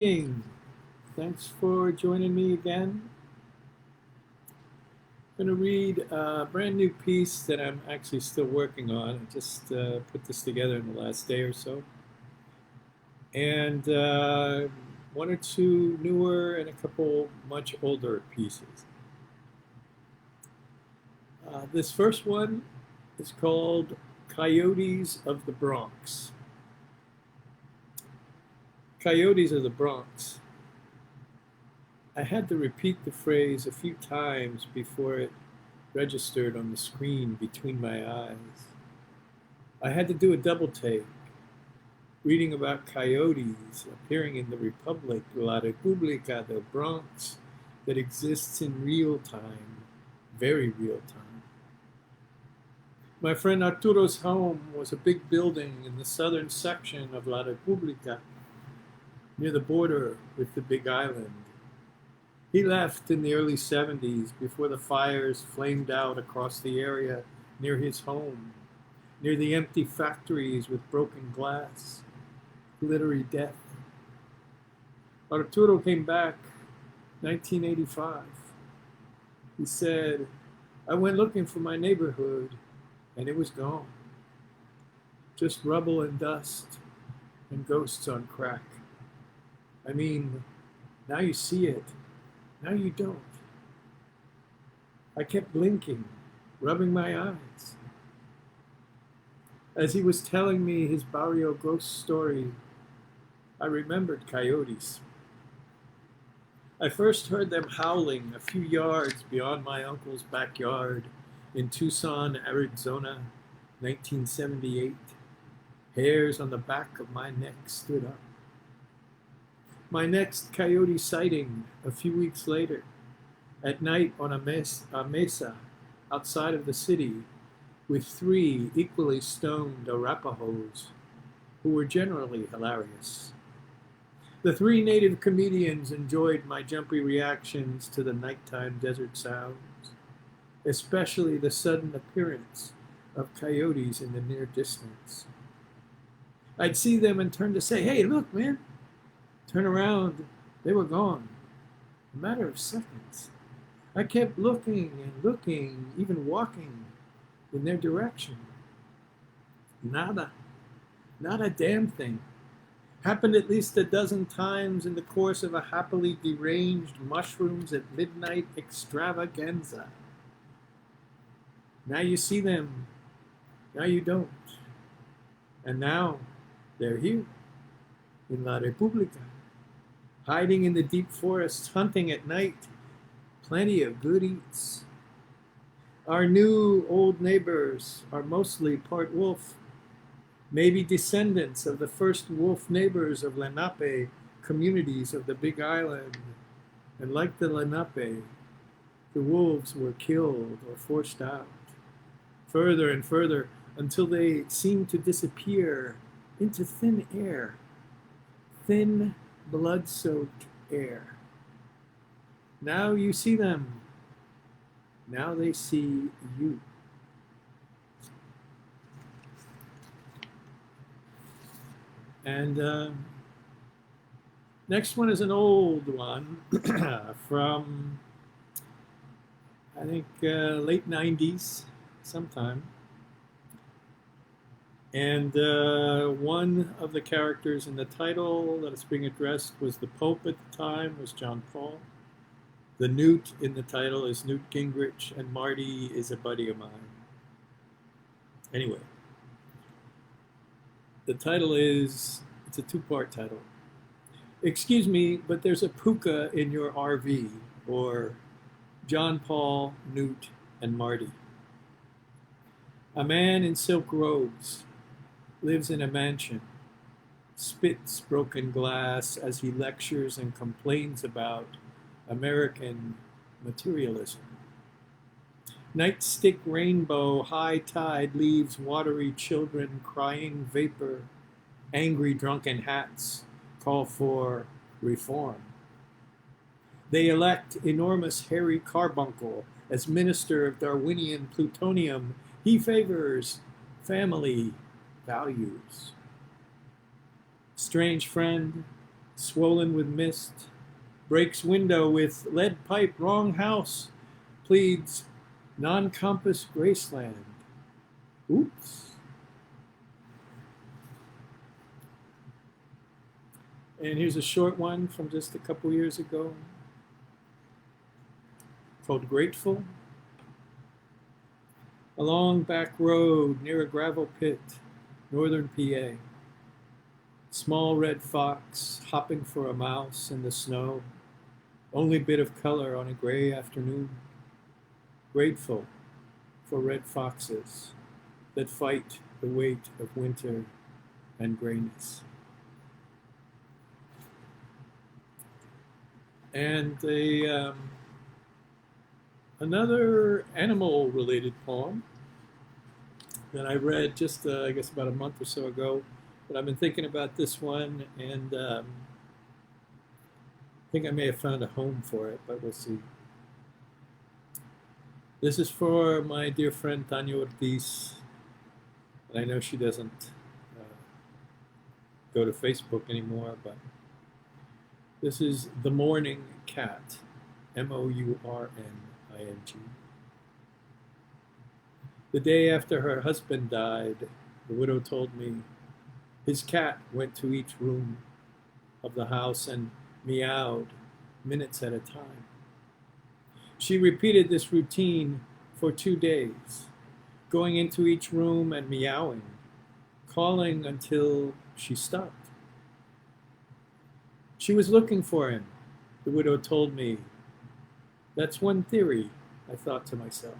Morning. Thanks for joining me again. I'm going to read a brand new piece that I'm actually still working on. I just put this together in the last day or so. And one or two newer and a couple much older pieces. This first one is called Coyotes of the Bronx. Coyotes of the Bronx. I had to repeat the phrase a few times before it registered on the screen between my eyes. I had to do a double take, reading about coyotes appearing in the Republic, La República del Bronx, that exists in real time, very real time. My friend Arturo's home was a big building in the southern section of La República, near the border with the Big Island. He left in the early 70s before the fires flamed out across the area near his home, near the empty factories with broken glass, glittery death. Arturo came back 1985. He said, I went looking for my neighborhood and it was gone. Just rubble and dust and ghosts on crack. I mean, now you see it. Now you don't. I kept blinking, rubbing my eyes. As he was telling me his barrio ghost story, I remembered coyotes. I first heard them howling a few yards beyond my uncle's backyard in Tucson, Arizona, 1978. Hairs on the back of my neck stood up. My next coyote sighting a few weeks later, at night on a mesa outside of the city, with three equally stoned Arapahoes, who were generally hilarious. The three native comedians enjoyed my jumpy reactions to the nighttime desert sounds, especially the sudden appearance of coyotes in the near distance. I'd see them and turn to say, hey, look, man. Turn around, they were gone. A matter of seconds. I kept looking and looking, even walking in their direction. Nada. Not a damn thing. Happened at least a dozen times in the course of a happily deranged mushrooms at midnight extravaganza. Now you see them. Now you don't. And now they're here in La República. Hiding in the deep forests, hunting at night. Plenty of good eats. Our new old neighbors are mostly part wolf, maybe descendants of the first wolf neighbors of Lenape communities of the Big Island. And like the Lenape, the wolves were killed or forced out, further and further, until they seemed to disappear into thin air. Thin, blood-soaked air. Now you see them. Now they see you. And next one is an old one from, I think, late 90s sometime. And one of the characters in the title that is being addressed was the Pope at the time, was John Paul. The Newt in the title is Newt Gingrich, and Marty is a buddy of mine. Anyway, the title is, it's a two-part title. Excuse me, but there's a Pooka in your RV, or John Paul, Newt, and Marty. A man in silk robes lives in a mansion, spits broken glass as he lectures and complains about American materialism. Nightstick rainbow, high tide leaves watery children crying vapor. Angry drunken hats call for reform. They elect enormous hairy carbuncle as minister of Darwinian plutonium. He favors family values. Strange friend swollen with mist, breaks window with lead pipe, wrong house, pleads non-compass Graceland. Oops. And here's a short one from just a couple years ago called Grateful. A long back road near a gravel pit, northern PA. Small red fox hopping for a mouse in the snow. Only bit of color on a gray afternoon. Grateful for red foxes that fight the weight of winter and grayness. And another animal-related poem that I read just, I guess, about a month or so ago. But I've been thinking about this one, and I think I may have found a home for it, but we'll see. This is for my dear friend Tanya Ortiz. And I know she doesn't go to Facebook anymore, but this is The Mourning Cat, Mourning. The day after her husband died, the widow told me his cat went to each room of the house and meowed minutes at a time. She repeated this routine for 2 days, going into each room and meowing, calling until she stopped. She was looking for him, the widow told me. That's one theory, I thought to myself.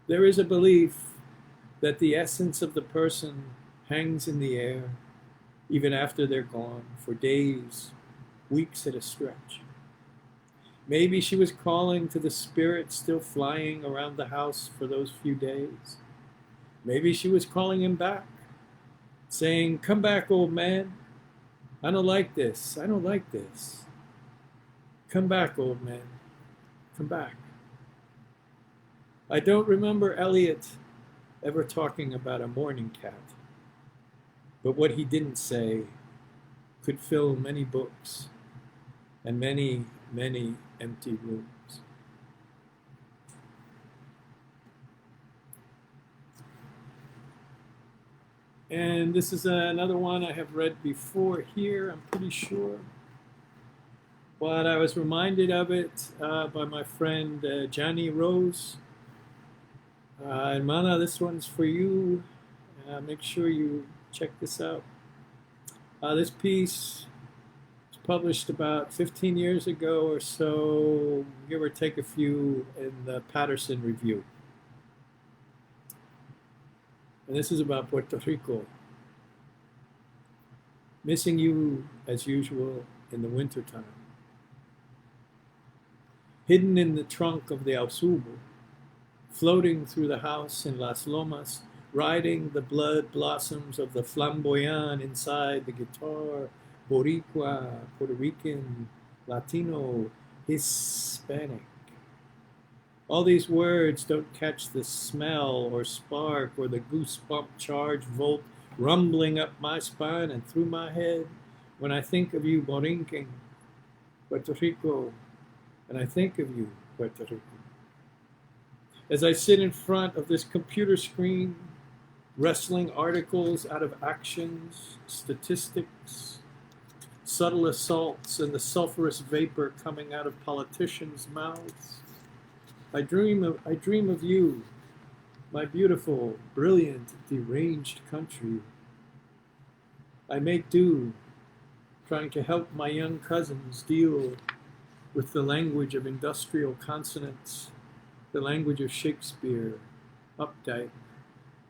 There is a belief that the essence of the person hangs in the air, even after they're gone, for days, weeks at a stretch. Maybe she was calling to the spirit still flying around the house for those few days. Maybe she was calling him back, saying, "Come back, old man. I don't like this. I don't like this. Come back, old man. Come back." I don't remember Eliot ever talking about a mourning cat, but what he didn't say could fill many books and many, many empty rooms. And this is another one I have read before here, I'm pretty sure. But I was reminded of it by my friend Johnny Rose. Hermana, this one's for you. Make sure you check this out. This piece was published about 15 years ago or so, give or take a few, in the Patterson Review. And this is about Puerto Rico. Missing you, as usual, in the wintertime. Hidden in the trunk of the Ausubo, floating through the house in Las Lomas, riding the blood blossoms of the flamboyant inside the guitar, Boricua, Puerto Rican, Latino, Hispanic. All these words don't catch the smell or spark or the goosebump charged volt rumbling up my spine and through my head when I think of you, Borinquen, Puerto Rico, and I think of you, Puerto Rico. As I sit in front of this computer screen, wrestling articles out of actions, statistics, subtle assaults, and the sulfurous vapor coming out of politicians' mouths, I dream of you, my beautiful, brilliant, deranged country. I make do, trying to help my young cousins deal with the language of industrial consonants, the language of Shakespeare, Updike,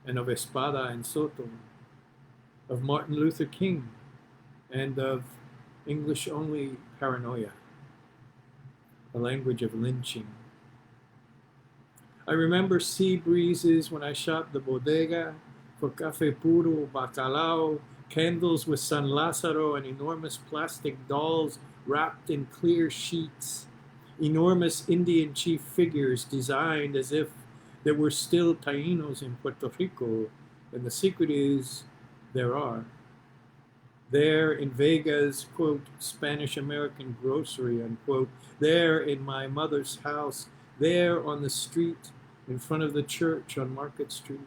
and of Espada and Soto, of Martin Luther King, and of English-only paranoia, the language of lynching. I remember sea breezes when I shot the bodega for cafe puro, bacalao, candles with San Lazaro, and enormous plastic dolls wrapped in clear sheets, enormous Indian chief figures designed as if there were still Tainos in Puerto Rico, and the secret is there are. There in Vega's, quote, Spanish-American grocery, unquote. There in my mother's house. There on the street in front of the church on Market Street.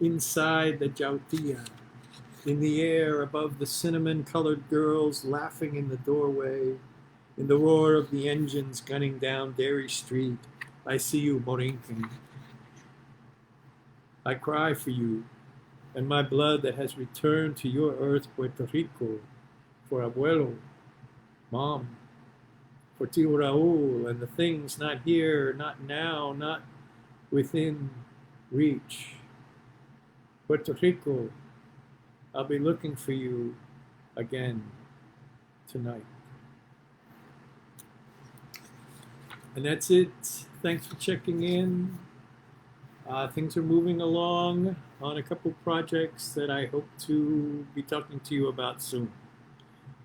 Inside the Jautilla. In the air above the cinnamon-colored girls laughing in the doorway. In the roar of the engines gunning down Dairy Street. I see you, Mourning Cat. I cry for you, and my blood that has returned to your earth, Puerto Rico, for Abuelo, Mom, for Tio Raul, and the things not here, not now, not within reach. Puerto Rico, I'll be looking for you again tonight. And that's it. Thanks for checking in. Things are moving along on a couple projects that I hope to be talking to you about soon.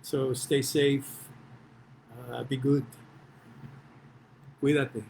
So stay safe, be good, cuídate.